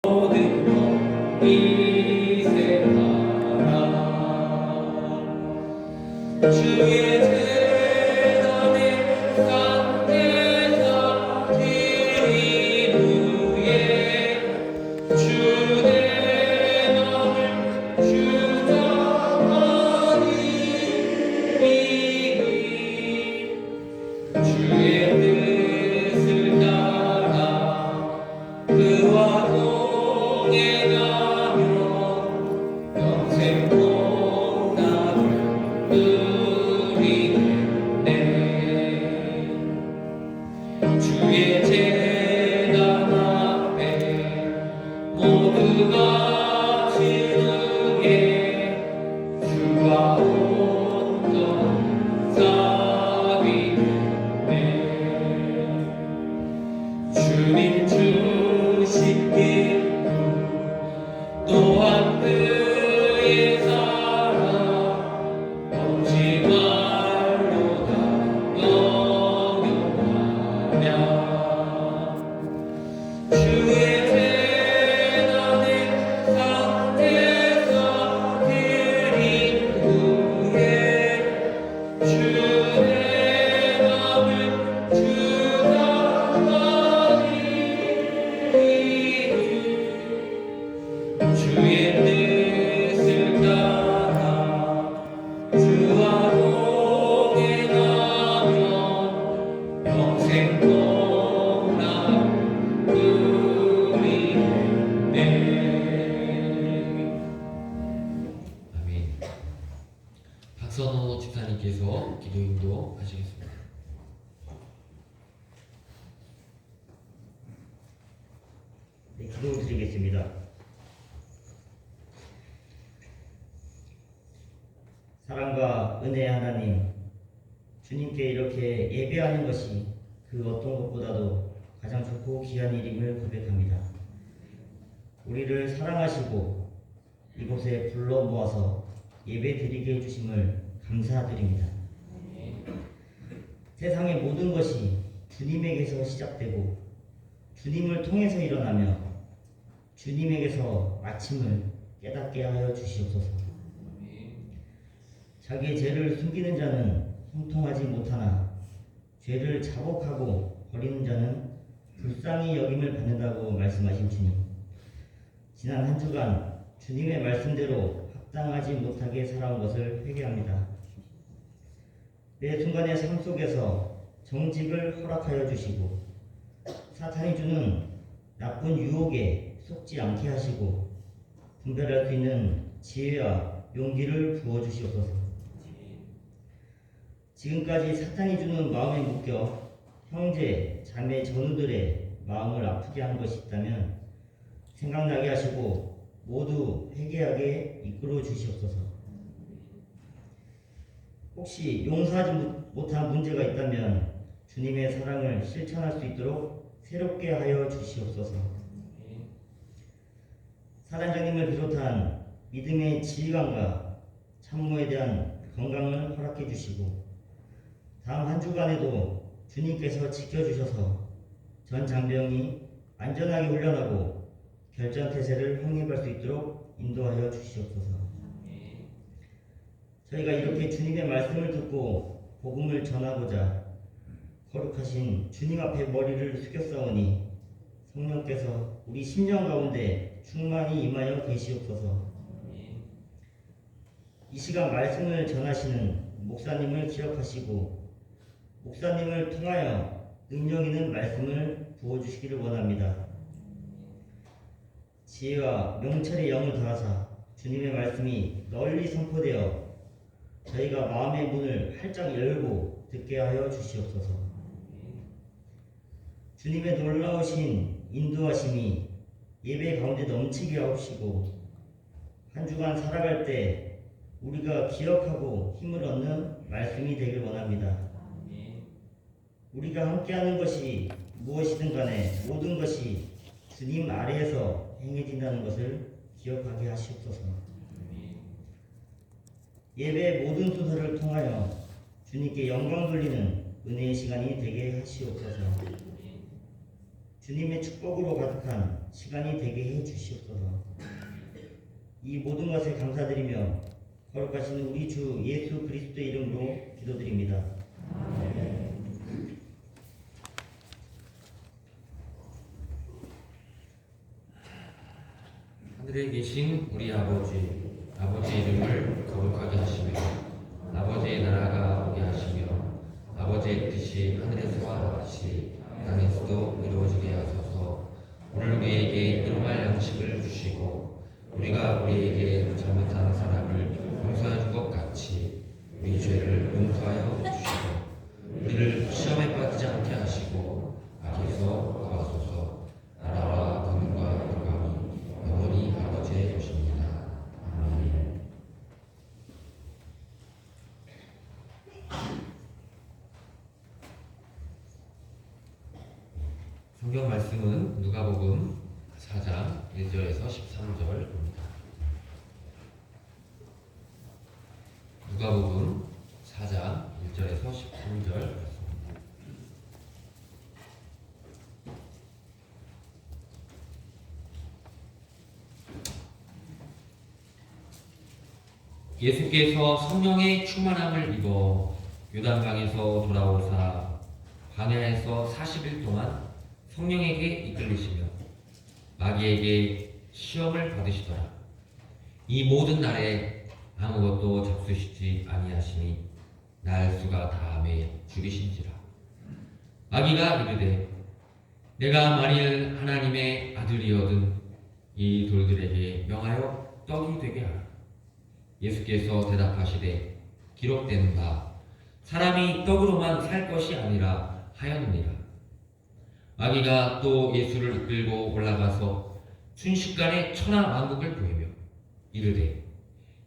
모든 것이 새하라. 주의 재단에 쌍제사 드린 후에 주의 마음을 주장하니 주의 뜻을 따라 그와 동행하며 영생 복락을 누리겠네. 주의 제단 앞에 모두가 진우게 주와 온전히 사귀겠네. 주님 주신 기쁨 또한 그의 사랑 없이 말로 다 영영하며 주의 재단에 쌍제사 드린 후에 주의 마음을 주장하니 주의 뜻을 따라 주와 동행하며 영생 복락 누리겠네. 아멘. 박선호 집사님께서 기도 인도하시겠습니다. 네, 기도드리겠습니다. 사랑과 은혜의 하나님, 주님께 이렇게 예배하는 것이 그 어떤 것보다도 가장 좋고 귀한 일임을 고백합니다. 우리를 사랑하시고 이곳에 불러 모아서 예배드리게 해주심을 감사드립니다. 세상의 모든 것이 주님에게서 시작되고 주님을 통해서 일어나며 주님에게서 마침을 깨닫게 하여 주시옵소서. 자기의 죄를 숨기는 자는 형통하지 못하나 죄를 자복하고 버리는 자는 불쌍히 여김을 받는다고 말씀하신 주님, 지난 한 주간 주님의 말씀대로 합당하지 못하게 살아온 것을 회개합니다. 매 순간의 삶 속에서 정직을 허락하여 주시고 사탄이 주는 나쁜 유혹에 속지 않게 하시고 분별할 수 있는 지혜와 용기를 부어주시옵소서. 지금까지 사탄이 주는 마음에 묶여 형제, 자매, 전우들의 마음을 아프게 한 것이 있다면 생각나게 하시고 모두 회개하게 이끌어 주시옵소서. 혹시 용서하지 못한 문제가 있다면 주님의 사랑을 실천할 수 있도록 새롭게 하여 주시옵소서. 사단장님을 비롯한 믿음의 지휘관과 참모에 대한 건강을 허락해 주시고 다음 한 주간에도 주님께서 지켜주셔서 전 장병이 안전하게 훈련하고 결전태세를 확립할 수 있도록 인도하여 주시옵소서. 저희가 이렇게 주님의 말씀을 듣고 복음을 전하고자 거룩하신 주님 앞에 머리를 숙였사오니 성령께서 우리 심령 가운데 충만히 임하여 계시옵소서. 이 시간 말씀을 전하시는 목사님을 기억하시고 목사님을 통하여 능력 있는 말씀을 부어주시기를 원합니다. 지혜와 명철의 영을 더하사 주님의 말씀이 널리 선포되어 저희가 마음의 문을 활짝 열고 듣게 하여 주시옵소서. 주님의 놀라우신 인도하심이 예배 가운데 넘치게 하옵시고 한 주간 살아갈 때 우리가 기억하고 힘을 얻는 말씀이 되길 원합니다. 우리가 함께하는 것이 무엇이든 간에 모든 것이 주님 아래에서 행해진다는 것을 기억하게 하시옵소서. 예배 모든 순서를 통하여 주님께 영광 돌리는 은혜의 시간이 되게 하시옵소서. 주님의 축복으로 가득한 시간이 되게 해 주시옵소서. 이 모든 것에 감사드리며 거룩하신 우리 주 예수 그리스도 이름으로 기도드립니다. 하늘에 계신 우리 아버지 이름을 거룩하게 하시며 아버지의 나라가 오게 하시며 아버지의 뜻이 하늘에서와 같이 땅에서도 이루어지게 하소서. 오늘 우리에게 일용할 양식을 주시고 우리가 우리에게 잘못한 사람을 용서하는 것 같이 우리 죄를 용서하여 주시고 우리를 시험에 빠지지 않게 하시고 악에서 구하소서. 나라와 권능과 영광이 영원히 아버지의 것입니다. 아멘. 성경 말씀은 누가복음 4장 1절에서 13절입니다. 누가복음 4장 1절에서 13절 말씀입니다. 예수께서 성령의 충만함을 입어 요단강에서 돌아오사 광야에서 40일 동안 성령에게 이끌리시며 마귀에게 시험을 받으시더라. 이 모든 날에 아무것도 잡수시지 아니하시니 날수가 다함에 죽이신지라. 마귀가 이르되 내가 만일 하나님의 아들이거든 이 돌들에게 명하여 떡이 되게 하라. 예수께서 대답하시되 기록된 바 사람이 떡으로만 살 것이 아니라 하였느니라. 마귀가 또 예수를 이끌고 올라가서 순식간에 천하만국을 보이며 이르되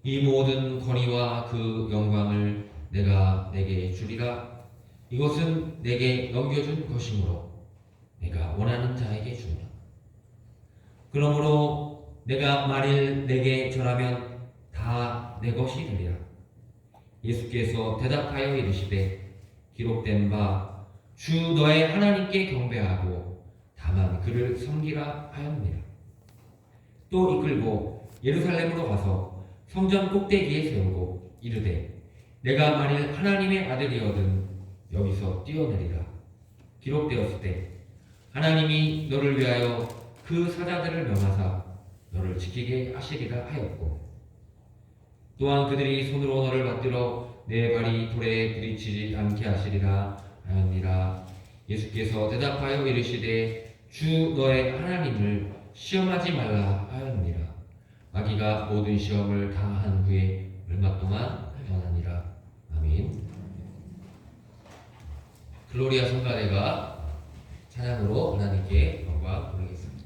이 모든 권위와 그 영광을 내가 내게 주리라. 이것은 내게 넘겨준 것이므로 내가 원하는 자에게 주리라. 그러므로 내가 만일 내게 절하면 다 내 것이 되리라. 예수께서 대답하여 이르시되 기록된 바 주 너의 하나님께 경배하고 다만 그를 섬기라 하였느니라. 또 이끌고 예루살렘으로 가서 성전 꼭대기에 세우고 이르되 내가 만일 하나님의 아들이거든 여기서 뛰어내리라. 기록되었을 때 하나님이 너를 위하여 그 사자들을 명하사 너를 지키게 하시리라 하였고 또한 그들이 손으로 너를 받들어 내 발이 돌에 부딪히지 않게 하시리라 하였니라. 예수께서 대답하여 이르시되 주 너의 하나님을 시험하지 말라 하였느니라. 마귀가 모든 시험을 당한 후에 얼마 동안 떠나니라. 아멘. 글로리아 성가대가 찬양으로 하나님께 영광 돌리겠습니다.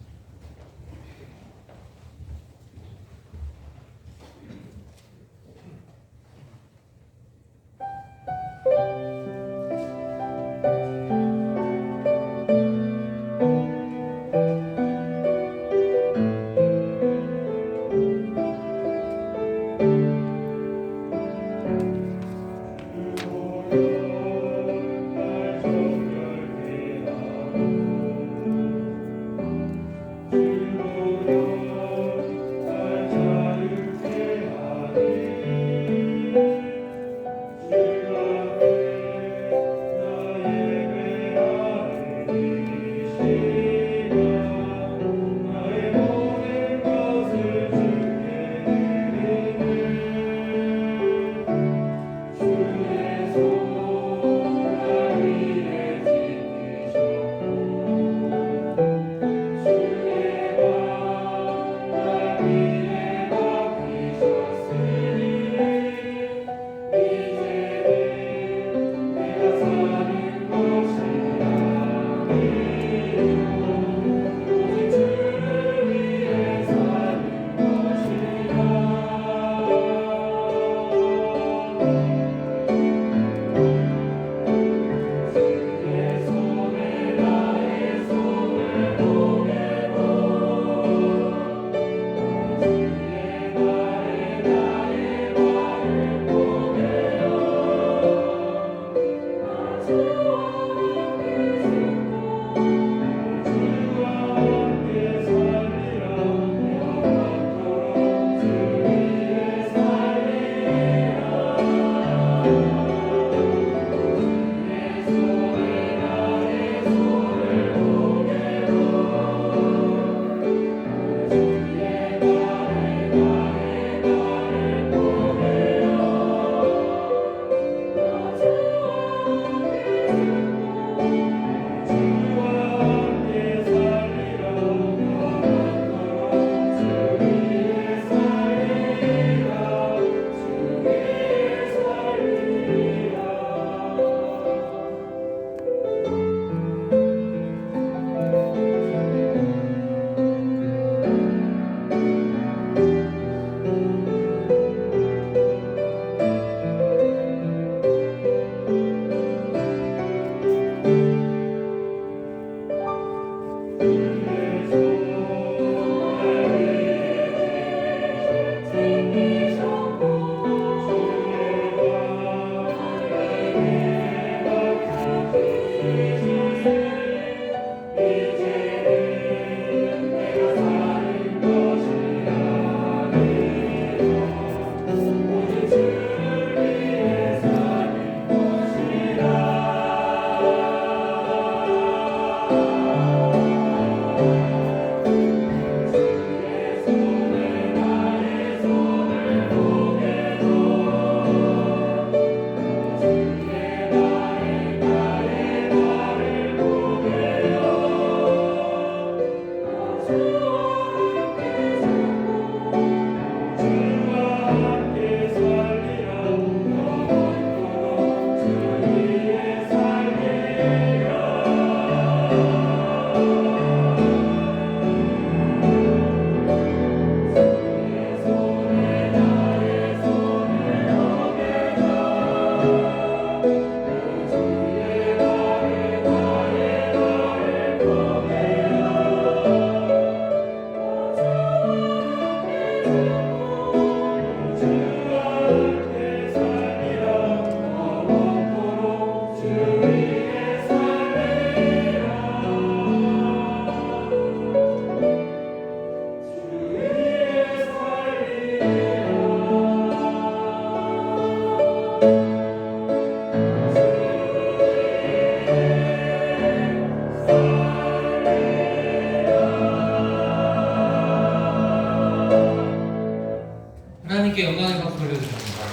하나님께 영광의 박수 올려드립니다.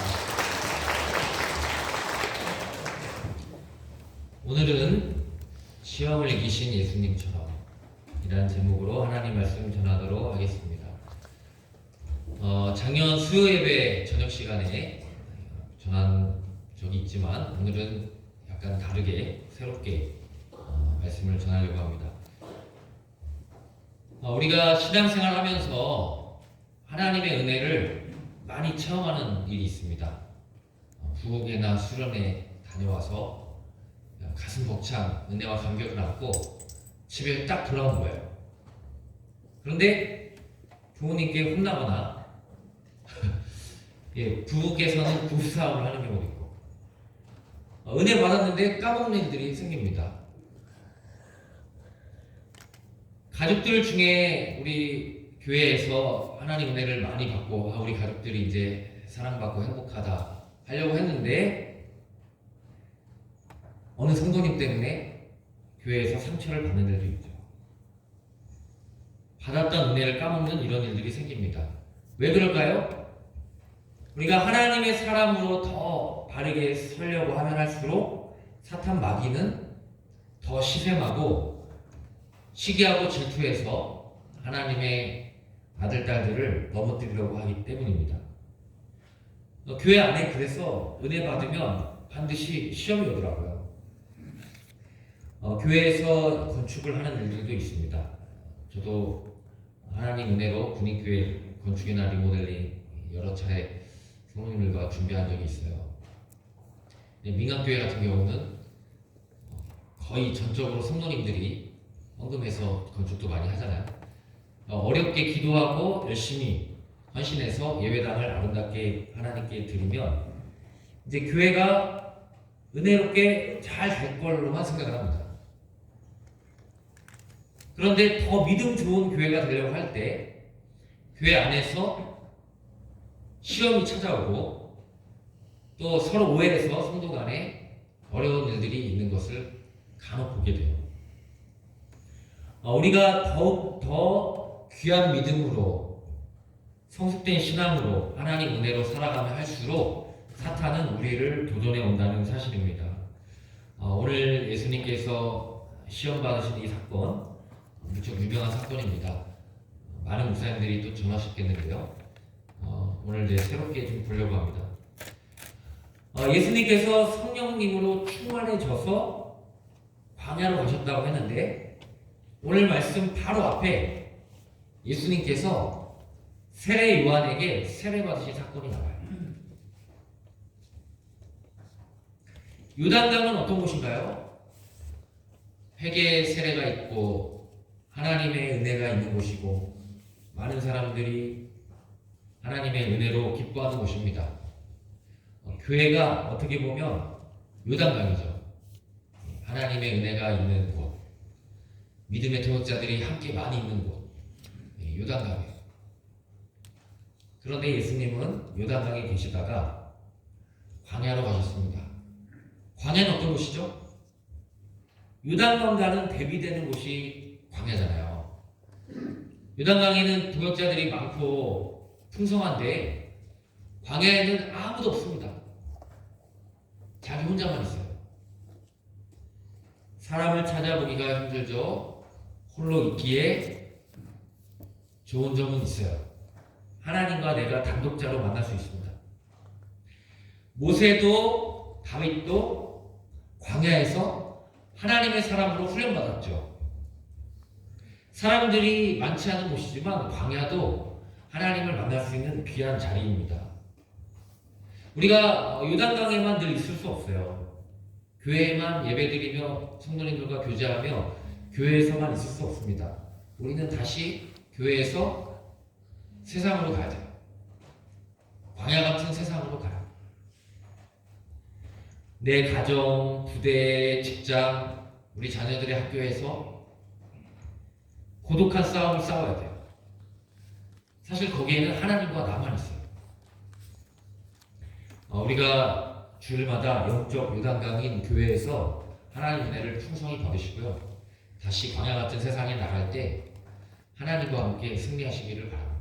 오늘은 시험을 이기신 예수님처럼 이라는 제목으로 하나님 말씀 전하도록 하겠습니다. 작년 수요 예배 저녁 시간에 전한 적이 있지만 오늘은 약간 다르게 새롭게 말씀을 전하려고 합니다. 우리가 신앙생활 하면서 하나님의 은혜를 많이 체험하는 일이 있습니다. 부엌에나 수련회 다녀와서 가슴 벅찬 은혜와 감격을 안고 집에 딱 돌아오는 거예요. 그런데 부모님께 혼나거나 부부께서는 부부싸움을 하는 경우도 있고 은혜 받았는데 까먹는 일들이 생깁니다. 가족들 중에 우리 교회에서 하나님 은혜를 많이 받고 우리 가족들이 이제 사랑받고 행복하다 하려고 했는데 어느 성도님 때문에 교회에서 상처를 받는 일도 있죠. 받았던 은혜를 까먹는 이런 일들이 생깁니다. 왜 그럴까요? 우리가 하나님의 사람으로 더 바르게 서려고 하면 할수록 사탄 마귀는 더 시샘하고 시기하고 질투해서 하나님의 아들, 딸들을 넘어뜨리려고 하기 때문입니다. 교회 안에 그래서 은혜 받으면 반드시 시험이 오더라고요. 교회에서 건축을 하는 일들도 있습니다. 저도 하나님 은혜로 군인교회 건축이나 리모델링 여러 차례 성도님들과 준비한 적이 있어요. 민간교회 같은 경우는 거의 전적으로 성도님들이 헌금해서 건축도 많이 하잖아요. 어렵게 기도하고 열심히 헌신해서 예배당을 아름답게 하나님께 드리면 이제 교회가 은혜롭게 잘 될 걸로만 생각을 합니다. 그런데 더 믿음 좋은 교회가 되려고 할 때 교회 안에서 시험이 찾아오고 또 서로 오해해서 성도 간에 어려운 일들이 있는 것을 간혹 보게 돼요. 우리가 더욱 더 귀한 믿음으로 성숙된 신앙으로 하나님 은혜로 살아가면 할수록 사탄은 우리를 도전해 온다는 사실입니다. 오늘 예수님께서 시험 받으신 이 사건 무척 유명한 사건입니다. 많은 목사님들이 또 전하셨겠는데요. 오늘 이제 새롭게 좀 보려고 합니다. 예수님께서 성령님으로 충만해져서 광야로 가셨다고 했는데 오늘 말씀 바로 앞에 예수님께서 세례 요한에게 세례 받으신 사건이 나와요. 요단강은 어떤 곳인가요? 회개 세례가 있고 하나님의 은혜가 있는 곳이고 많은 사람들이 하나님의 은혜로 기뻐하는 곳입니다. 교회가 어떻게 보면 요단강이죠. 하나님의 은혜가 있는 곳, 믿음의 동역자들이 함께 많이 있는 곳, 요단강이에요. 그런데 예수님은 요단강에 계시다가 광야로 가셨습니다. 광야는 어떤 곳이죠? 요단강과는 대비되는 곳이 광야잖아요. 요단강에는 동역자들이 많고 풍성한데 광야에는 아무도 없습니다. 자기 혼자만 있어요. 사람을 찾아보기가 힘들죠. 홀로 있기에 좋은 점은 있어요. 하나님과 내가 단독자로 만날 수 있습니다. 모세도 다윗도 광야에서 하나님의 사람으로 훈련받았죠. 사람들이 많지 않은 곳이지만 광야도 하나님을 만날 수 있는 귀한 자리입니다. 우리가 요단강에만 늘 있을 수 없어요. 교회에만 예배드리며 성도님들과 교제하며 교회에서만 있을 수 없습니다. 우리는 다시 교회에서 세상으로 가야 돼요. 광야 같은 세상으로 가요. 내 가정, 부대, 직장, 우리 자녀들의 학교에서 고독한 싸움을 싸워야 돼요. 사실 거기에는 하나님과 나만 있어요. 우리가 주일마다 영적 요단강인 교회에서 하나님 은혜를 풍성히 받으시고요. 다시 광야 같은 세상에 나갈 때 하나님과 함께 승리하시기를 바랍니다.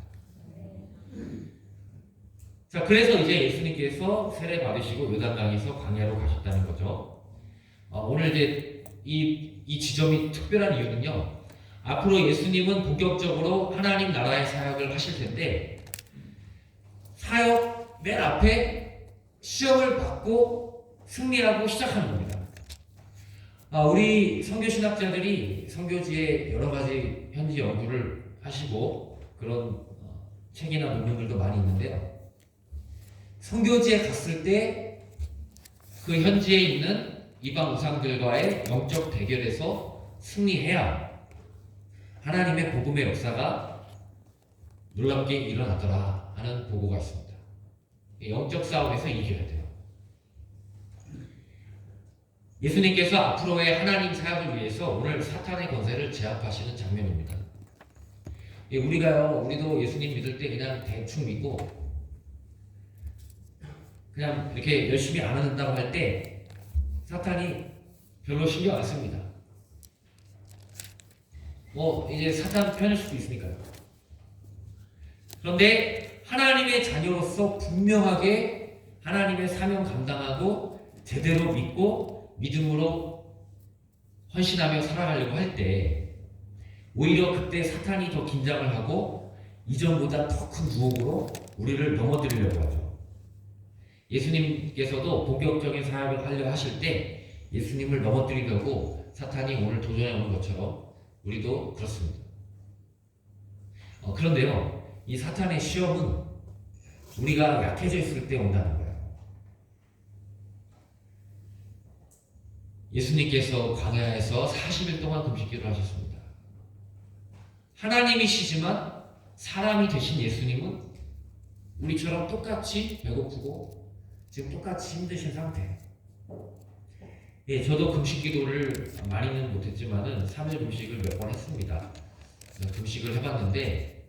자, 그래서 이제 예수님께서 세례 받으시고 요단강에서 광야로 가셨다는 거죠. 오늘 이제 이 지점이 특별한 이유는요. 앞으로 예수님은 본격적으로 하나님 나라의 사역을 하실 텐데 사역 맨 앞에 시험을 받고 승리하고 시작하는 겁니다. 우리 선교신학자들이 선교지에 여러 가지 현지 연구를 하시고 그런 책이나 논문들도 많이 있는데요. 선교지에 갔을 때 그 현지에 있는 이방 우상들과의 영적 대결에서 승리해야 하나님의 복음의 역사가 놀랍게 일어나더라 하는 보고가 있습니다. 영적 싸움에서 이겨야 돼요. 예수님께서 앞으로의 하나님 사역을 위해서 오늘 사탄의 권세를 제압하시는 장면입니다. 우리도 예수님 믿을 때 그냥 대충 믿고 그냥 이렇게 열심히 안 한다고 할 때 사탄이 별로 신경 안 씁니다. 이제 사탄 편일 수도 있으니까요. 그런데 하나님의 자녀로서 분명하게 하나님의 사명 감당하고 제대로 믿고 믿음으로 헌신하며 살아가려고 할 때 오히려 그때 사탄이 더 긴장을 하고 이전보다 더 큰 유혹으로 우리를 넘어뜨리려고 하죠. 예수님께서도 본격적인 사역을 하려고 하실 때 예수님을 넘어뜨리려고 사탄이 오늘 도전해 오는 것처럼 우리도 그렇습니다. 그런데요, 이 사탄의 시험은 우리가 약해져 있을 때 온다는 거예요. 예수님께서 광야에서 40일 동안 금식기를 하셨습니다. 하나님이시지만 사람이 되신 예수님은 우리처럼 똑같이 배고프고 지금 똑같이 힘드신 상태. 저도 금식기도를 많이는 못했지만은 3일 금식을 몇 번 했습니다. 금식을 해봤는데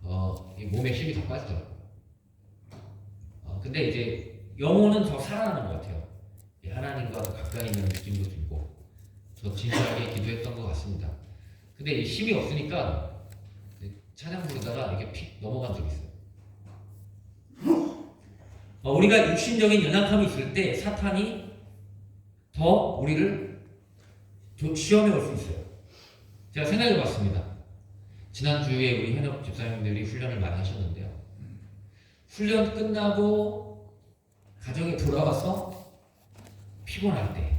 몸에 힘이 더 빠지더라고요. 근데 이제 영혼은 더 살아나는 것 같아요. 하나님과 더 가까이 있는 느낌도 들고 더 진실하게 기도했던 것 같습니다. 근데 힘이 없으니까 이렇게 픽 넘어간 적이 있어요. 우리가 육신적인 연약함이 있을 때 사탄이 더 우리를 시험해 올 수 있어요. 제가 생각해 봤습니다. 지난주에 우리 현역 집사님들이 훈련을 많이 하셨는데요. 훈련 끝나고 가정에 돌아와서 피곤할 때,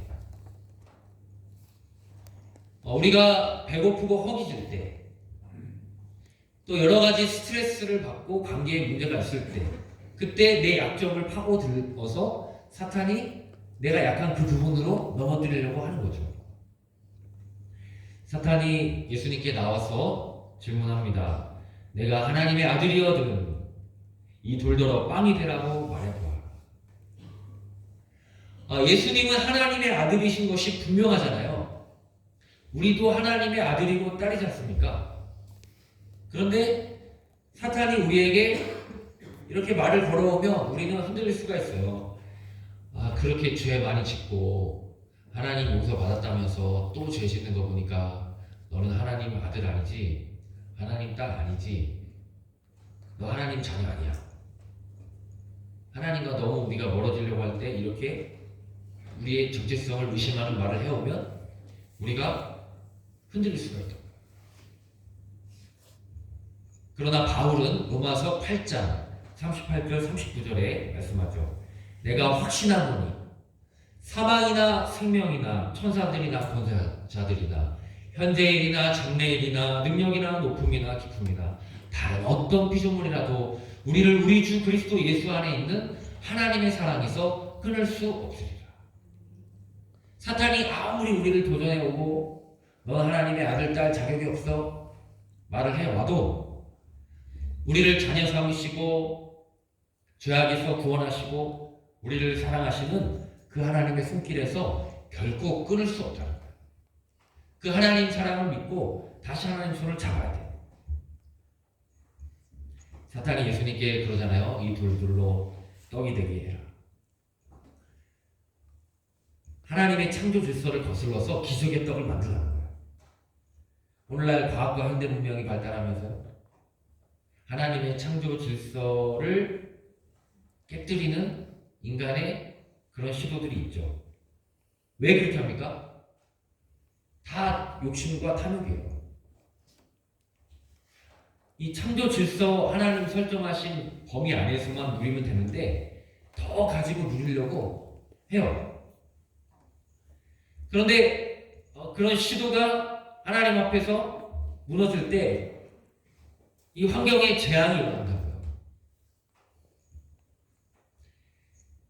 우리가 배고프고 허기질 때, 또 여러 가지 스트레스를 받고 관계에 문제가 있을 때, 그때 내 약점을 파고들어서 사탄이 내가 약한 그 부분으로 넘어뜨리려고 하는 거죠. 사탄이 예수님께 나와서 질문합니다. 내가 하나님의 아들이거든 이 돌더러 빵이 되라고 말해보아. 예수님은 하나님의 아들이신 것이 분명하잖아요. 우리도 하나님의 아들이고 딸이지 않습니까? 그런데 사탄이 우리에게 이렇게 말을 걸어오면 우리는 흔들릴 수가 있어요. 그렇게 죄 많이 짓고 하나님 용서 받았다면서 또 죄 짓는 거 보니까 너는 하나님 아들 아니지? 하나님 딸 아니지? 너 하나님 자녀 아니야. 하나님과 너무 우리가 멀어지려고 할 때 이렇게 우리의 적재성을 의심하는 말을 해오면 우리가 흔들릴 수가 있다. 그러나 바울은 로마서 8장 38절 39절에 말씀하죠. 내가 확신하노니 사망이나 생명이나 천사들이나 권세자들이나 현재일이나 장래일이나 능력이나 높음이나 깊음이나 다른 어떤 피조물이라도 우리를 우리 주 그리스도 예수 안에 있는 하나님의 사랑에서 끊을 수 없으리라. 사탄이 아무리 우리를 도전해 오고 너 하나님의 아들 딸 자격이 없어 말을 해와도 우리를 자녀 삼으시고 죄악에서 구원하시고 우리를 사랑하시는 그 하나님의 손길에서 결코 끊을 수 없다는 거예요. 그 하나님 사랑을 믿고 다시 하나님 손을 잡아야 돼요. 사탄이 예수님께 그러잖아요. 이 돌들로 떡이 되게 해라. 하나님의 창조 질서를 거슬러서 기적의 떡을 만들라는 거예요. 오늘날 과학과 현대 문명이 발달하면서 하나님의 창조 질서를 깨뜨리는 인간의 그런 시도들이 있죠. 왜 그렇게 합니까? 다 욕심과 탐욕이에요. 이 창조 질서 하나님 설정하신 범위 안에서만 누리면 되는데 더 가지고 누리려고 해요. 그런데 그런 시도가 하나님 앞에서 무너질 때 이 환경에 재앙이 일어난다고요.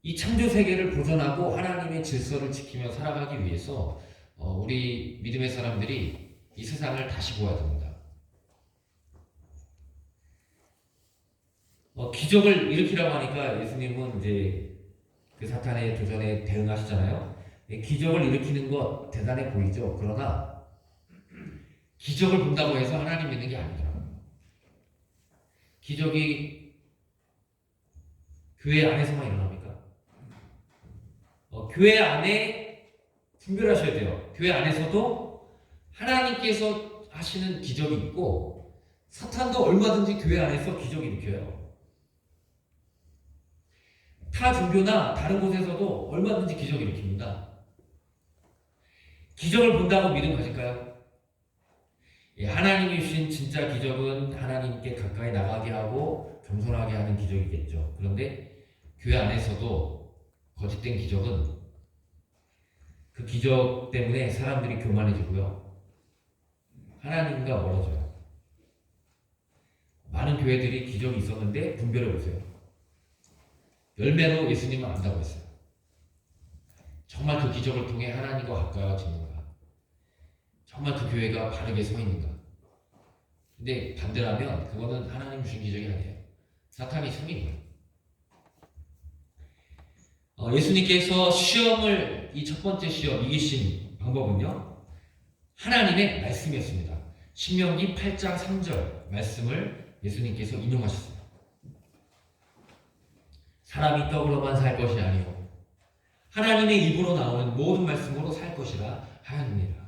이 창조 세계를 보존하고 하나님의 질서를 지키며 살아가기 위해서 우리 믿음의 사람들이 이 세상을 다시 보아야 됩니다. 기적을 일으키라고 하니까 예수님은 이제 그 사탄의 도전에 대응하시잖아요. 기적을 일으키는 것 대단해 보이죠. 그러나 기적을 본다고 해서 하나님 믿는 게 아니더라고요. 기적이 교회 안에서만 일어납니까? 교회 안에 분별하셔야 돼요. 교회 안에서도 하나님께서 하시는 기적이 있고 사탄도 얼마든지 교회 안에서 기적이 일으켜요. 타 종교나 다른 곳에서도 얼마든지 기적이 일으킵니다. 기적을 본다고 믿음 가질까요? 하나님이 주신 진짜 기적은 하나님께 가까이 나가게 하고 겸손하게 하는 기적이겠죠. 그런데 교회 안에서도 거짓된 기적은 그 기적 때문에 사람들이 교만해지고요. 하나님과 멀어져요. 많은 교회들이 기적이 있었는데 분별해 보세요. 열매로 예수님을 안다고 했어요. 정말 그 기적을 통해 하나님과 가까워지는가? 정말 그 교회가 바르게 서 있는가? 근데 반대라면 그거는 하나님 주신 기적이 아니에요. 사탄이 숨긴 거예요. 예수님께서 시험을 이 첫 번째 시험 이기신 방법은요. 하나님의 말씀이었습니다. 신명기 8장 3절 말씀을 예수님께서 인용하셨어요. 사람이 떡으로만 살 것이 아니요 하나님의 입으로 나오는 모든 말씀으로 살 것이라 하였느니라.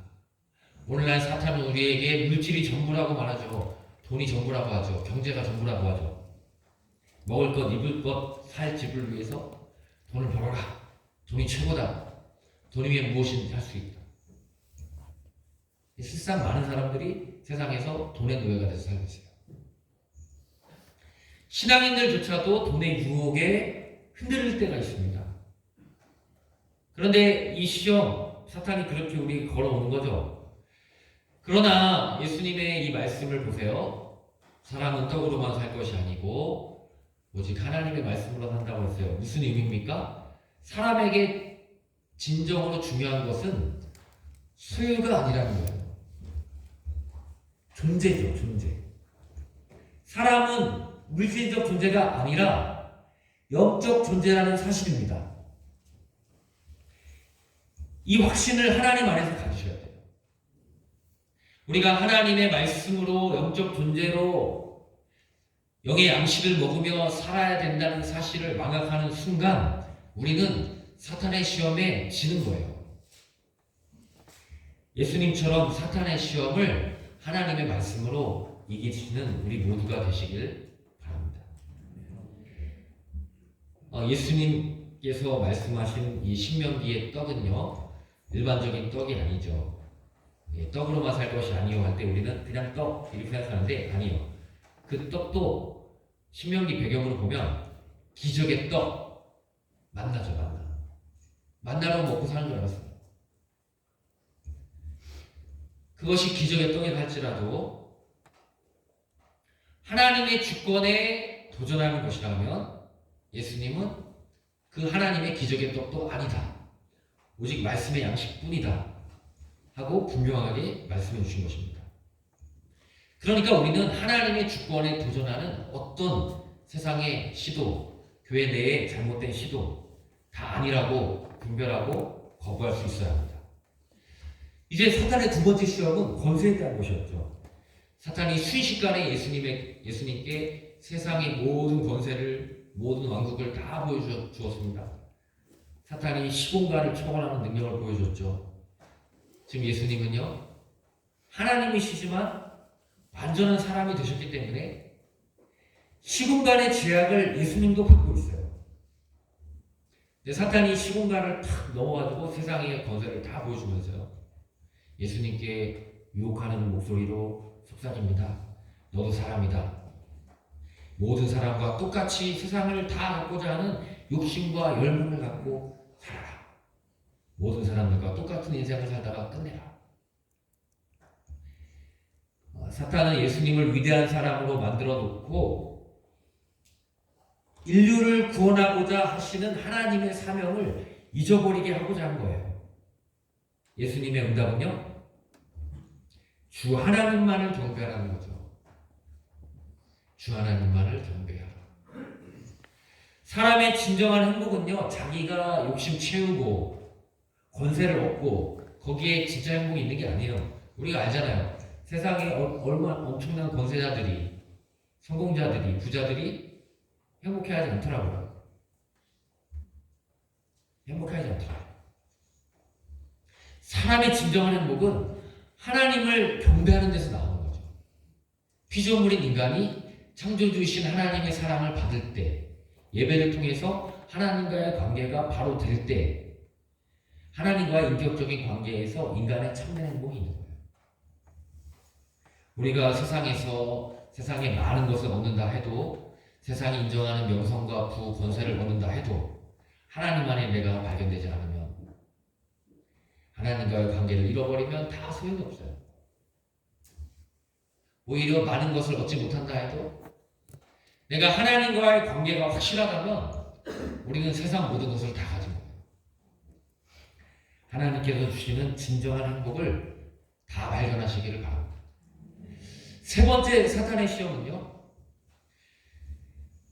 오늘날 사탄은 우리에게 물질이 전부라고 말하죠. 돈이 전부라고 하죠. 경제가 전부라고 하죠. 먹을 것, 입을 것, 살 집을 위해서 돈을 벌어라. 돈이 최고다. 돈이면 무엇이든지 할 수 있다. 실상 많은 사람들이 세상에서 돈의 노예가 돼서 살고 있어요. 신앙인들조차도 돈의 유혹에 흔들릴 때가 있습니다. 그런데 이 시험, 사탄이 그렇게 우리 걸어오는 거죠. 그러나 예수님의 이 말씀을 보세요. 사람은 떡으로만 살 것이 아니고 오직 하나님의 말씀으로 산다고 했어요. 무슨 의미입니까? 사람에게 진정으로 중요한 것은 소유가 아니라는 거예요. 존재죠, 존재. 사람은 물질적 존재가 아니라 영적 존재라는 사실입니다. 이 확신을 하나님 안에서 가지셔야 돼요. 우리가 하나님의 말씀으로 영적 존재로 영의 양식을 먹으며 살아야 된다는 사실을 망각하는 순간 우리는 사탄의 시험에 지는 거예요. 예수님처럼 사탄의 시험을 하나님의 말씀으로 이기시는 우리 모두가 되시길 바랍니다. 예수님께서 말씀하신 이 신명기의 떡은요, 일반적인 떡이 아니죠. 떡으로만 살 것이 아니요 할 때 우리는 그냥 떡 이렇게 생각하는데 아니요. 그 떡도 신명기 배경으로 보면 기적의 떡, 만나죠, 만나. 만나로 먹고 사는 줄 알았어요. 그것이 기적의 떡이라 할지라도 하나님의 주권에 도전하는 것이라면 예수님은 그 하나님의 기적의 떡도 아니다. 오직 말씀의 양식뿐이다. 하고 분명하게 말씀해 주신 것입니다. 그러니까 우리는 하나님의 주권에 도전하는 어떤 세상의 시도, 교회 내의 잘못된 시도 다 아니라고 분별하고 거부할 수 있어야 합니다. 이제 사탄의 두 번째 시험은 권세에 대한 것이었죠. 사탄이 순식간에 예수님께 세상의 모든 권세를, 모든 왕국을 다 보여주었습니다. 사탄이 시공간을 초월하는 능력을 보여줬죠. 지금 예수님은요, 하나님이시지만 완전한 사람이 되셨기 때문에 시공간의 제약을 예수님도 받고 있어요. 근데 사탄이 시공간을 탁 넘어가지고 세상의 권세를 다 보여주면서요, 예수님께 유혹하는 목소리로 속삭입니다. 너도 사람이다. 모든 사람과 똑같이 세상을 다 갖고자 하는 욕심과 열망을 갖고 살아라. 모든 사람들과 똑같은 인생을 살다가 끝내라. 사탄은 예수님을 위대한 사람으로 만들어 놓고 인류를 구원하고자 하시는 하나님의 사명을 잊어버리게 하고자 한 거예요. 예수님의 응답은요, 주 하나님만을 경배하라는 거죠. 주 하나님만을 경배하라. 사람의 진정한 행복은요, 자기가 욕심 채우고 권세를 얻고 거기에 진짜 행복이 있는 게 아니에요. 우리가 알잖아요. 세상에 얼마나 엄청난 권세자들이, 성공자들이, 부자들이 행복해하지 않더라고요. 행복하지 않더라고요. 사람의 진정한 행복은 하나님을 경배하는 데서 나오는 거죠. 피조물인 인간이 창조주이신 하나님의 사랑을 받을 때, 예배를 통해서 하나님과의 관계가 바로 될 때, 하나님과의 인격적인 관계에서 인간의 참된 행복이 있는 거예요. 우리가 세상에서 세상에 많은 것을 얻는다 해도, 세상이 인정하는 명성과 부, 권세를 얻는다 해도 하나님 안에 내가 발견되지 않으면, 하나님과의 관계를 잃어버리면 다 소용이 없어요. 오히려 많은 것을 얻지 못한다 해도 내가 하나님과의 관계가 확실하다면 우리는 세상 모든 것을 다 가진 거예요. 하나님께서 주시는 진정한 행복을 다 발견하시기를 바랍니다. 세 번째 사탄의 시험은요,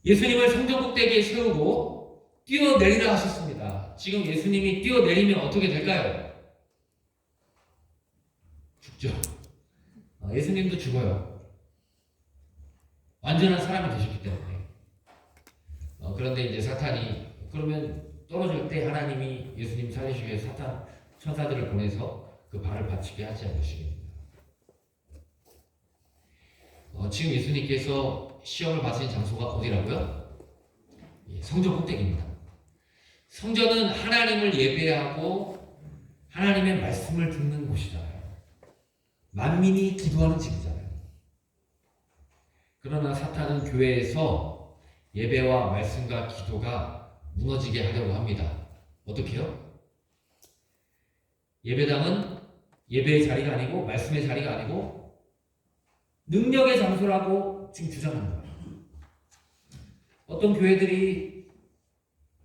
예수님을 성전 꼭대기에 세우고 뛰어내리라 하셨습니다. 지금 예수님이 뛰어내리면 어떻게 될까요? 죽죠. 예수님도 죽어요. 완전한 사람이 되셨기 때문에. 그런데 이제 사탄이, 그러면 떨어질 때 하나님이 예수님 살리시기 위해 사탄 천사들을 보내서 그 발을 받치게 하지 않으시겠습니다. 지금 예수님께서 시험을 받으신 장소가 어디라고요? 성전 꼭대기입니다. 성전은 하나님을 예배하고 하나님의 말씀을 듣는 곳이잖아요. 만민이 기도하는 집이잖아요. 그러나 사탄은 교회에서 예배와 말씀과 기도가 무너지게 하려고 합니다. 어떻게 해요? 예배당은 예배의 자리가 아니고 말씀의 자리가 아니고 능력의 장소라고 지금 주장하는 거예요. 어떤 교회들이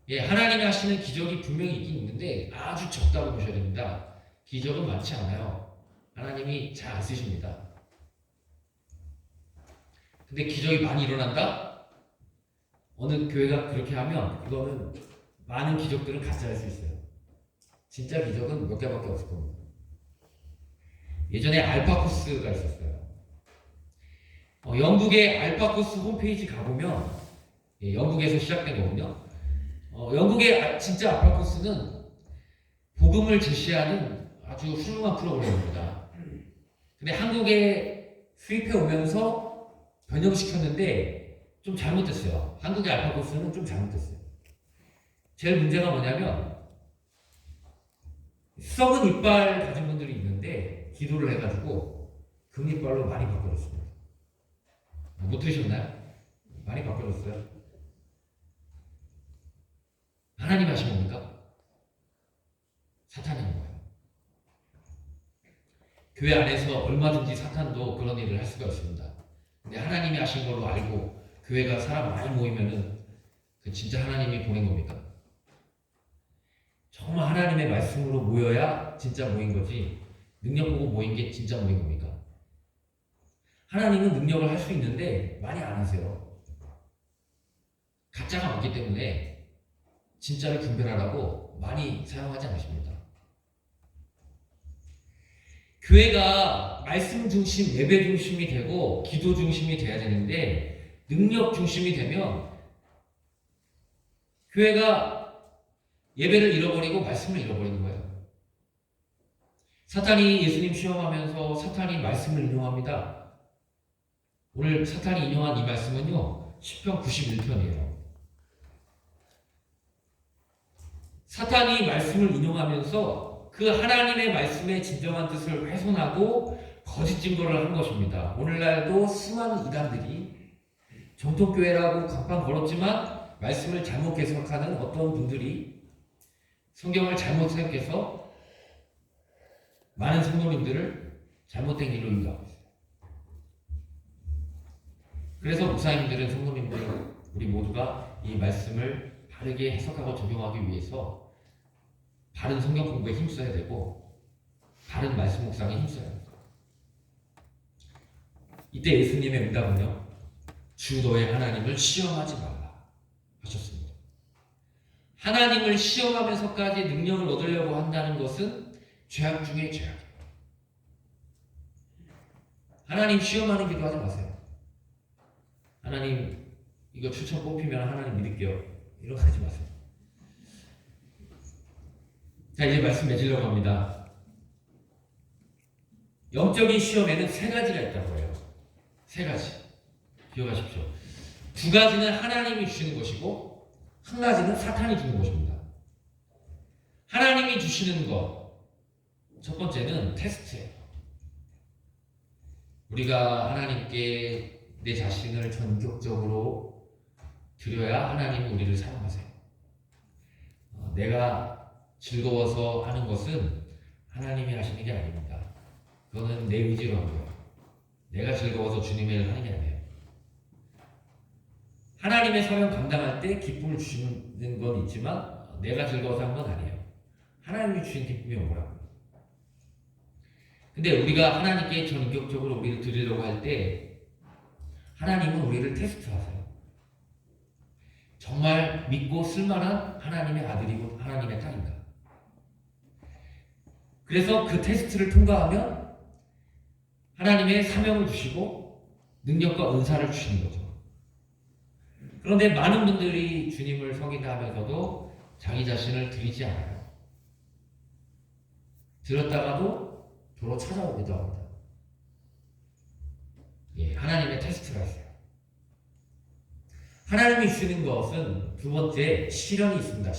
하나님이 하시는 기적이 분명히 있긴 있는데 아주 적다고 보셔야 됩니다. 기적은 많지 않아요. 하나님이 잘 안 쓰십니다. 근데 기적이 많이 일어난다? 어느 교회가 그렇게 하면 그거는 많은 기적들은 가짜일 수 있어요. 진짜 기적은 몇 개밖에 없을 겁니다. 예전에 알파코스가 있었어요. 영국의 알파코스 홈페이지 가보면 영국에서 시작된 거군요. 영국의 진짜 알파코스는 복음을 제시하는 아주 훌륭한 프로그램입니다. 근데 한국에 수입해 오면서 변형시켰는데 좀 잘못됐어요. 한국의 알파코스는 좀 잘못됐어요. 제일 문제가 뭐냐면 썩은 이빨 가진 분들이 있는데 기도를 해가지고 금이빨로 많이 바꿔줬습니다. 못 들으셨나요? 많이 바꿔줬어요. 하나님 하신 겁니까? 사탄이 한 거예요. 교회 안에서 얼마든지 사탄도 그런 일을 할 수가 있습니다. 근데 하나님이 하신 걸로 알고 교회가 사람 많이 모이면은 그 진짜 하나님이 보낸 겁니까? 정말 하나님의 말씀으로 모여야 진짜 모인 거지 능력 보고 모인 게 진짜 모인 겁니까? 하나님은 능력을 할 수 있는데 많이 안 하세요. 가짜가 많기 때문에 진짜를 분별하라고 많이 사용하지 않으십니다. 교회가 말씀 중심, 예배 중심이 되고 기도 중심이 돼야 되는데 능력 중심이 되면 교회가 예배를 잃어버리고 말씀을 잃어버리는 거예요. 사탄이 예수님 시험하면서 사탄이 말씀을 인용합니다. 오늘 사탄이 인용한 이 말씀은요, 시편 91편이에요. 사탄이 말씀을 인용하면서 그 하나님의 말씀의 진정한 뜻을 훼손하고 거짓 증거를 한 것입니다. 오늘날도 수많은 이단들이 정통교회라고 간판 걸었지만 말씀을 잘못 해석하는 어떤 분들이 성경을 잘못 해석해서 많은 성도님들을 잘못된 길로 인도하고 있어요. 그래서 목사님들은 성도님들 우리 모두가 이 말씀을 바르게 해석하고 적용하기 위해서 바른 성경 공부에 힘써야 되고 바른 말씀 묵상에 힘써야 됩니다. 이때 예수님의 응답은요, 주 너의 하나님을 시험하지 말라 하셨습니다. 하나님을 시험하면서까지 능력을 얻으려고 한다는 것은 죄악 중에 죄악이에요. 하나님 시험하는 기도 하지 마세요. 하나님 이거 추천 뽑히면 하나님 믿을게요. 이런 거 하지 마세요. 자, 이제 말씀 맺으려고 합니다. 영적인 시험에는 세 가지가 있다고 해요. 세 가지. 기억하십시오. 두 가지는 하나님이 주시는 것이고 한 가지는 사탄이 주는 것입니다. 하나님이 주시는 것, 첫 번째는 테스트예요. 우리가 하나님께 내 자신을 전격적으로 드려야 하나님은 우리를 사용하세요. 내가 즐거워서 하는 것은 하나님이 하시는 게 아닙니다. 그거는 내 의지로 하는 거예요. 내가 즐거워서 주님의 일을 하는 게 아니에요. 하나님의 사명 감당할 때 기쁨을 주시는 건 있지만 내가 즐거워서 한 건 아니에요. 하나님이 주신 기쁨이 오라고. 근데 우리가 하나님께 전격적으로 우리를 드리려고 할 때 하나님은 우리를 테스트하세요. 정말 믿고 쓸만한 하나님의 아들이고 하나님의 딸인가. 그래서 그 테스트를 통과하면 하나님의 사명을 주시고 능력과 은사를 주시는 거죠. 그런데 많은 분들이 주님을 섬긴다 하면서도 자기 자신을 드리지 않아요. 드렸다가도 도로 찾아오기도 합니다. 하나님의 테스트가 있어요. 하나님이 쓰는 것은 두 번째 시련이 있습니다.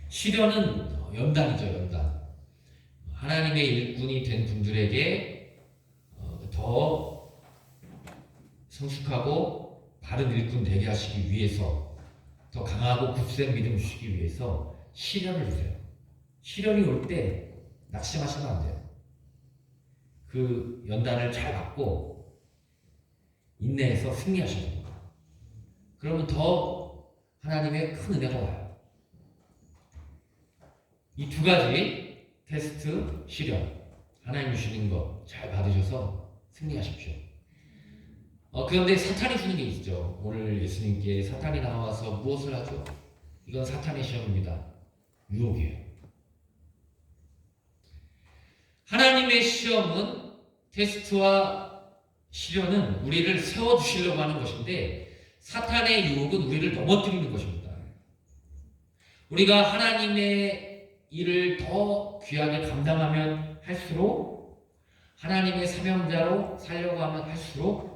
시련은 연단이죠. 연단. 하나님의 일꾼이 된 분들에게 더 성숙하고 바른 일꾼 되게 하시기 위해서, 더 강하고 굳센 믿음 주시기 위해서 시련을 주세요. 시련이 올 때 낙심하시면 안 돼요. 그 연단을 잘 받고 인내해서 승리하셔야 됩니다. 그러면 더 하나님의 큰 은혜가 와요. 이 두 가지 테스트, 시련, 하나님 주시는 것 잘 받으셔서 승리하십시오. 그런데 사탄이 주는 게 있죠. 오늘 예수님께 사탄이 나와서 무엇을 하죠? 이건 사탄의 시험입니다. 유혹이에요. 하나님의 시험은, 테스트와 시련은 우리를 세워주시려고 하는 것인데, 사탄의 유혹은 우리를 넘어뜨리는 것입니다. 우리가 하나님의 일을 더 귀하게 감당하면 할수록, 하나님의 사명자로 살려고 하면 할수록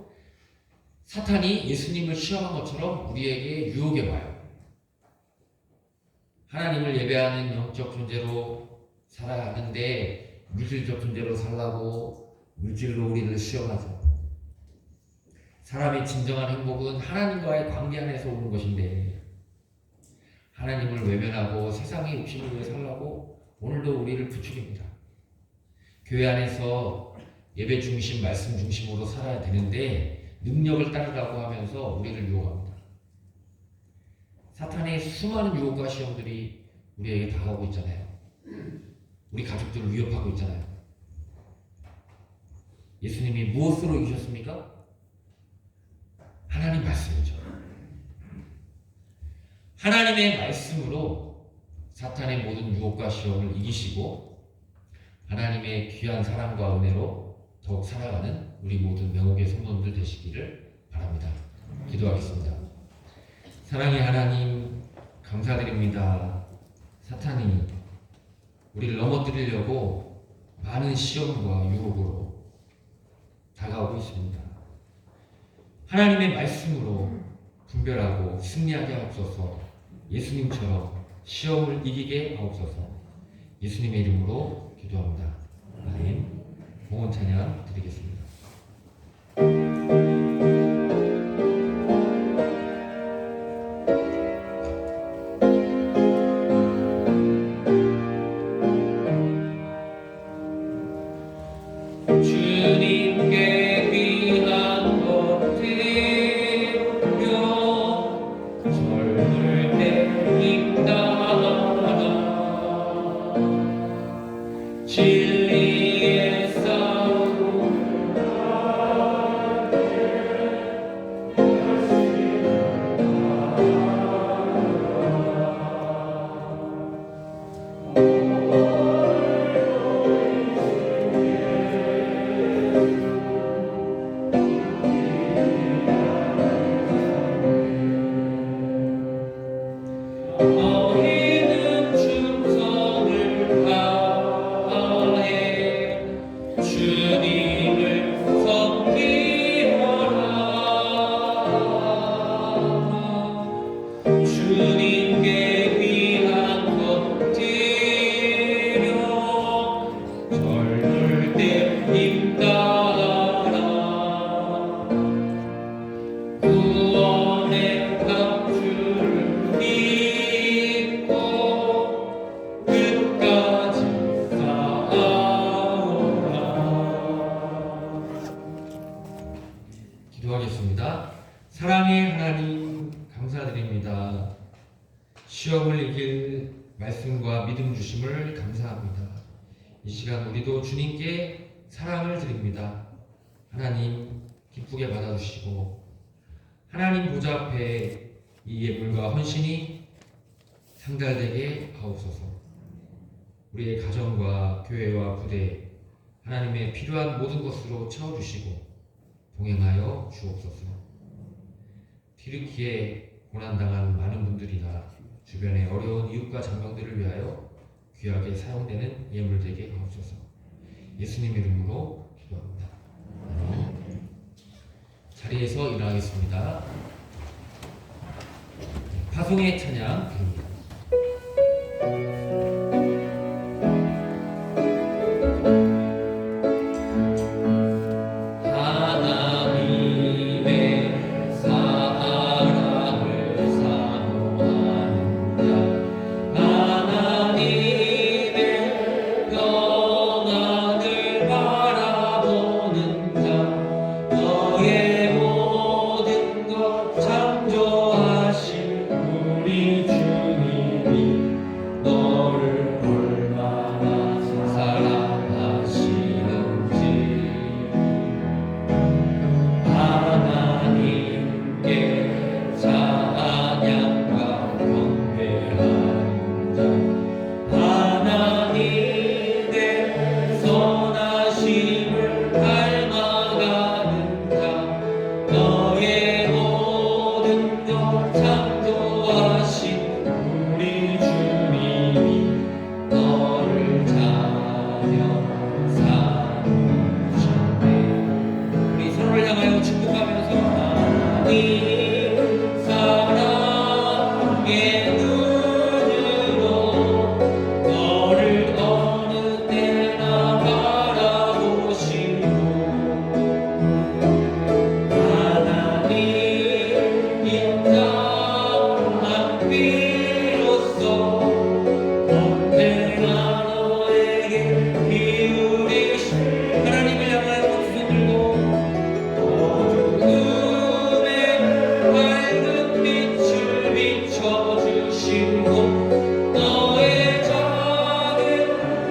사탄이 예수님을 시험한 것처럼 우리에게 유혹해 와요. 하나님을 예배하는 영적 존재로 살아야 하는데 물질적 존재로 살라고 물질로 우리를 시험하죠. 사람의 진정한 행복은 하나님과의 관계 안에서 오는 것인데, 하나님을 외면하고 세상의 욕심을 위해 살라고 오늘도 우리를 부추깁니다. 교회 안에서 예배 중심, 말씀 중심으로 살아야 되는데 능력을 따르라고 하면서 우리를 유혹합니다. 사탄의 수많은 유혹과 시험들이 우리에게 다가오고 있잖아요. 우리 가족들을 위협하고 있잖아요. 예수님이 무엇으로 이기셨습니까? 하나님 말씀이죠. 하나님의 말씀으로 사탄의 모든 유혹과 시험을 이기시고 하나님의 귀한 사랑과 은혜로 더욱 살아가는 우리 모든 명옥의 성도들 되시기를 바랍니다. 기도하겠습니다. 사랑의 하나님, 감사드립니다. 사탄이 우리를 넘어뜨리려고 많은 시험과 유혹으로 다가오고 있습니다. 하나님의 말씀으로 분별하고 승리하게 하옵소서. 예수님처럼 시험을 이기게 하옵소서. 예수님의 이름으로 기도합니다. 아멘. 봉헌 찬양 드리겠습니다. 주님께 귀한 것 드려 젊을 때 힘당하라 진리의 싸움 너희는 충성을 다해 주님을 섬기라 주님께 귀한 것 드려 젊을 때 힘따라 구원의 감주를 믿고 끝까지 싸우라. 기도하겠습니다. 사랑의 하나님, 감사드립니다. 시험을 이길 말씀과 믿음 주심을 감사합니다. 이 시간 우리도 주님께 사랑을 드립니다. 하나님 기쁘게 받아주시고 하나님 보좌 앞에 이 예물과 헌신이 상달되게 하옵소서. 우리의 가정과 교회와 부대, 하나님의 필요한 모든 것으로 채워주시고 동행하여 주옵소서. 튀르키에 고난당한 많은 분들이나 주변의 어려운 이웃과 장병들을 위하여 귀하게 사용되는 예물 되게 하옵소서. 예수님 이름으로 기도합니다. 아멘. 자리에서 일어나겠습니다. 파송의 찬양 드립니다. 하나님의 사랑을 사모하는 자 하나님의 평안을 바라보는 자 너의 모든 것 창조하신 우리 주님이 너를 얼마나 사랑하시는지 하나님께 찬양과 경배하는 자 하나님의 선하심을 닮아가는 자 너의 모든 것 창조하신 우리 주님이 너를 자녀 삼으셨네. 우리 서로를 향하여 축복하면서 하나님 사랑의 눈으로 너를 어느 때나 바라보시고 하나님 인자한 비로소 언제나 너에게 기울이신 하나님을 향하여 두 손 들고 어둠에 밝은 빛을 비춰주시고 너의 작은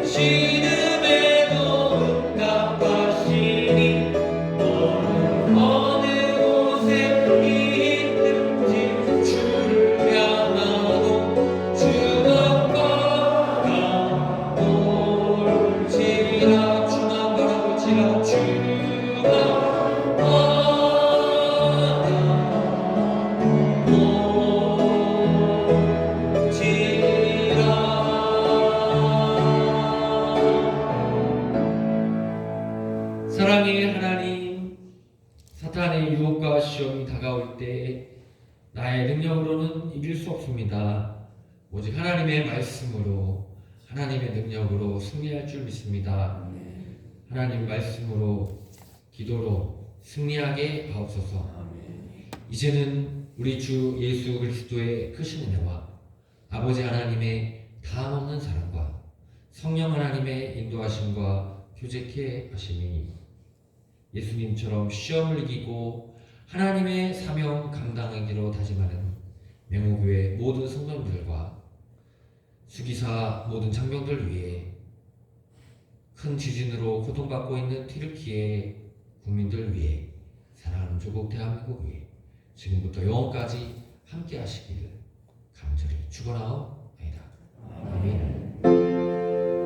신음에도 응답하시니 너는 어느 곳에 있든지 주를 향하고 주가 바라볼지라 주만 바라볼지라 주가 바라볼지라. 사랑의 하나님, 사탄의 유혹과 시험이 다가올 때 나의 능력으로는 이길 수 없습니다. 오직 하나님의 말씀으로, 하나님의 능력으로 승리할 줄 믿습니다. 하나님 말씀으로, 기도로 승리하게 하옵소서. 이제는 우리 주 예수 그리스도의 크신 은혜와 아버지 하나님의 다함없는 사랑과 성령 하나님의 인도하심과 교제케 하심이 예수님처럼 시험을 이기고 하나님의 사명 감당하기로 다짐하는 맹호교회 모든 성도님들과 수기사 모든 장병들 위해 큰 지진으로 고통받고 있는 튀르키예 국민들 위해 사랑하는 조국 대한민국 위해 지금부터 영원까지 함께 하시기를 간절히 축원하옵나이다. 아멘.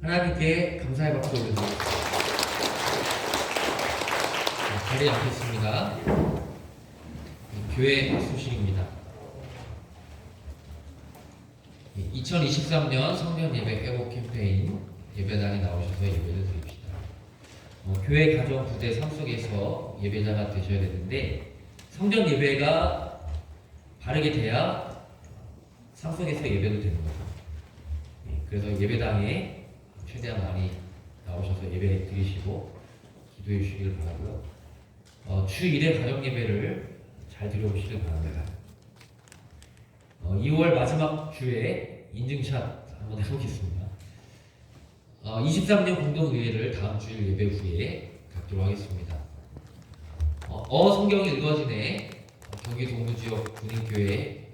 하나님께 감사의 박수 올려드립니다. 자리에 앉겠습니다. 교회 소식입니다. 2023년 성년 예배 회복 캠페인 예배당에 나오셔서 예배를 드립시다. 교회 가정 부대 삶 속에서 예배자가 되셔야 되는데 성전 예배가 바르게 돼야 삶 속에서 예배도 되는 거죠. 그래서 예배당에 최대한 많이 나오셔서 예배 드리시고 기도해 주시길 바라고요. 주 1회 가정 예배를 잘 드려보시길 바랍니다. 2월 마지막 주에 인증샷 한번 해보겠습니다. 23년 공동의회를 다음 주일 예배 후에 갖도록 하겠습니다. 성경이 읽어지네 경기 동부지역 군인교회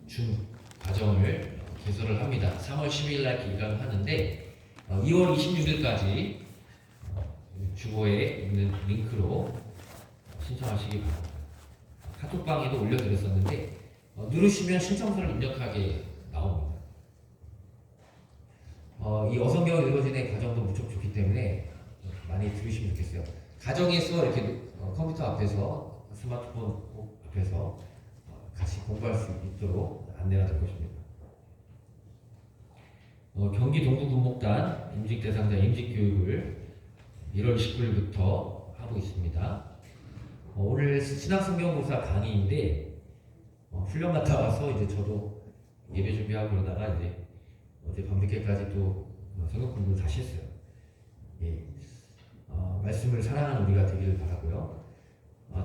준 과정을 개설을 합니다. 3월 10일 날 기간을 하는데 2월 26일까지 주보에 있는 링크로 신청하시기 바랍니다. 카톡방에도 올려드렸었는데 누르시면 신청서를 입력하게 나옵니다. 이 어성경 읽어진의 과정도 무척 좋기 때문에 많이 들으시면 좋겠어요. 가정에서 이렇게 컴퓨터 앞에서 스마트폰 앞에서 같이 공부할 수 있도록 안내가 될 것입니다. 경기 동부군목단 임직 대상자 임직 교육을 1월 19일부터 하고 있습니다. 오늘 신학성경고사 강의인데 훈련 갔다 와서 이제 저도 예배 준비하고 그러다가 이제 어제 밤늦게까지 또 성경 공부를 다시 했어요. 예. 말씀을 사랑하는 우리가 되기를 바라고요.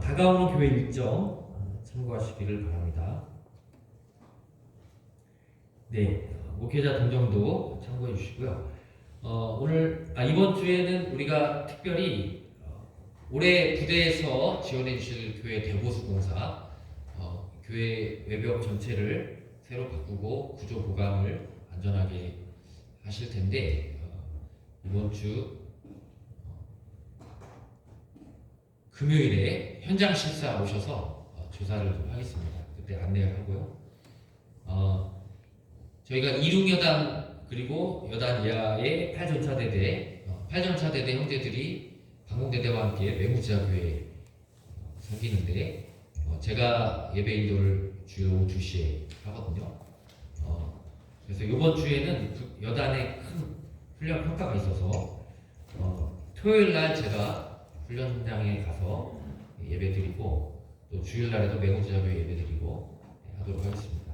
다가오는 교회 일정 참고하시기를 바랍니다. 네, 목회자 동정도 참고해 주시고요. 이번 주에는 우리가 특별히 올해 부대에서 지원해 주실 교회 대보수공사 교회 외벽 전체를 새로 바꾸고 구조 보강을 안전하게 하실 텐데 이번 주 금요일에 현장 실사 오셔서 조사를 좀 하겠습니다. 그때 안내하고요. 저희가 이륙여단 그리고 여단 이하의 8전차대대 8전차대대 형제들이 방공대대와 함께 매무지하교회 섬기는데 제가 예배 인도를 주요 오후 2시에 하거든요. 그래서 이번 주에는 여단의 큰 훈련 평가가 있어서 토요일 날 제가 훈련 현장에 가서 예배 드리고 또 주일 날에도 매무지하교회 예배 드리고 하도록 하겠습니다.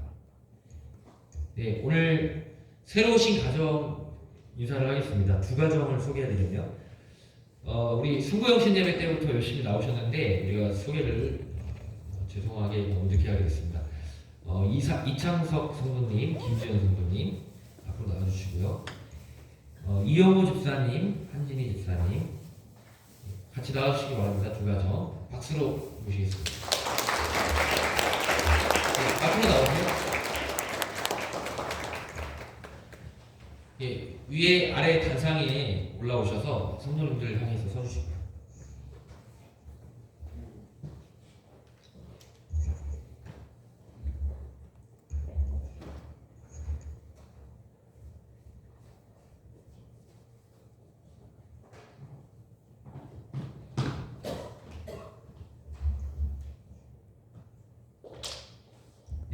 네, 오늘 새로 오신 가정 인사를 하겠습니다. 두 가정을 소개해드리면 우리 승구영신 예배 때부터 열심히 나오셨는데 우리가 소개를 죄송하게 너무 늦게 하게 됐습니다. 이창석 성도님, 김지현 성도님 앞으로 나와주시고요. 이영호 집사님, 한진희 집사님 같이 나와주시기 바랍니다. 두 가정 박수로 모시겠습니다. 네, 앞으로 나오세요. 예, 위에 아래 단상에 올라오셔서 성도님들 향해서 서주시고요.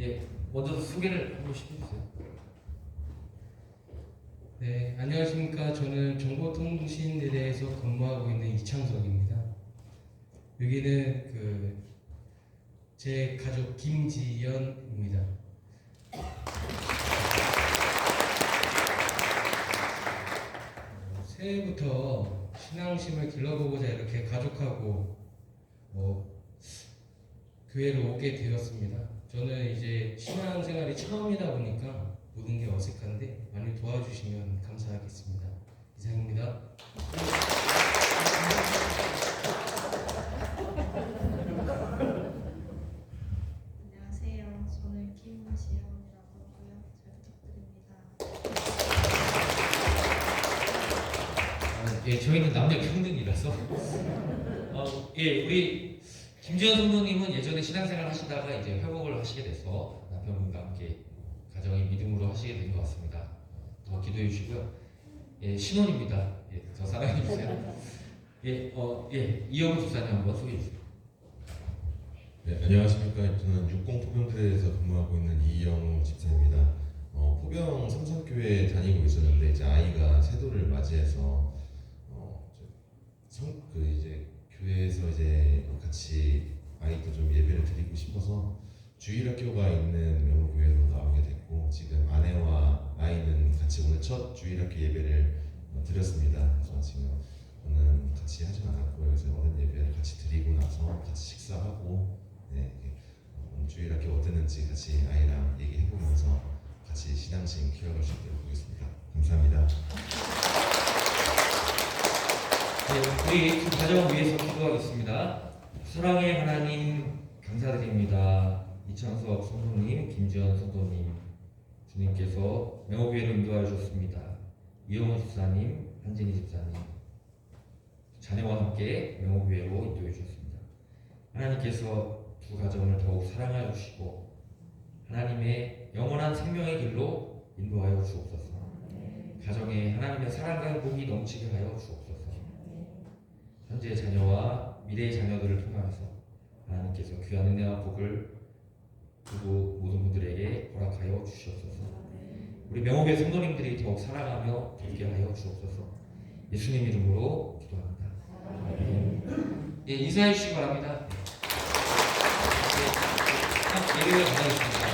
예, 먼저 소개를 한 번씩 해주세요. 네, 안녕하십니까. 저는 정보통신대대에서 근무하고 있는 이창석입니다. 여기는 제 가족 김지연입니다. 새해부터 신앙심을 길러보고자 이렇게 가족하고 교회를 오게 되었습니다. 저는 이제 신앙생활이 처음이다 보니까 모든 게 어색한데 많이 도와주시면 감사하겠습니다. 이상입니다. 안녕하세요. 저는 김지영이라고 하고요. 잘 부탁드립니다. 예, 저희는 남녀 평등이라서 예, 우리 김지현 성도님은 예전에 신앙생활 하시다가 이제 회복을 하시게 돼서 남편분과 함께 가정의 믿음으로 하시게 된 것 같습니다. 더 기도해 주시고요. 예, 신혼입니다. 예, 더 사랑해 주세요. 이영우 집사님 한번 소개해 주세요. 네, 안녕하십니까. 저는 육공포병대에서 근무하고 있는 이영우 집사입니다. 포병 삼성교회에 다니고 있었는데 이제 아이가 세도를 맞이해서 이제 교회에서 이제 같이 아이도 좀 예배를 드리고 싶어서 주일학교가 있는 명호교회로 나오게 됐고 지금 아내와 아이는 같이 오늘 첫 주일학교 예배를 드렸습니다. 그래서 지금 저는 같이 하진 않았고 여기서 어른 예배를 같이 드리고 나서 같이 식사하고 오늘 주일학교 어땠는지 같이 아이랑 얘기해보면서 같이 신앙심 키워갈 수 있도록 하겠습니다. 감사합니다. 네, 우리 두 가정을 위해서 기도하겠습니다. 사랑의 하나님 감사드립니다. 이창석 성도님, 김지현 성도님 주님께서 명호교회로 인도하여 주셨습니다. 이영호 집사님, 한진희 집사님 자녀와 함께 명호교회로 인도해 주셨습니다. 하나님께서 두 가정을 더욱 사랑하여 주시고 하나님의 영원한 생명의 길로 인도하여 주옵소서. 가정에 하나님의 사랑과 복이 넘치게 하여 주옵소서. 현재 자녀와 미래의 자녀들을 통하여서 하나님께서 귀한 은혜와 복을 두고 모든 분들에게 허락하여 주시옵소서. 우리 명옥의 성도님들이 더욱 살아가며 돕게 하여 주옵소서. 예수님 이름으로 기도합니다. 예, 인사해 주시기 바랍니다. 예배를 받아주십니다.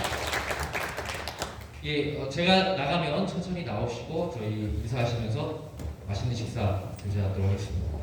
예, 제가 나가면 천천히 나오시고 저희 인사하시면서 맛있는 식사 준비하도록 하겠습니다.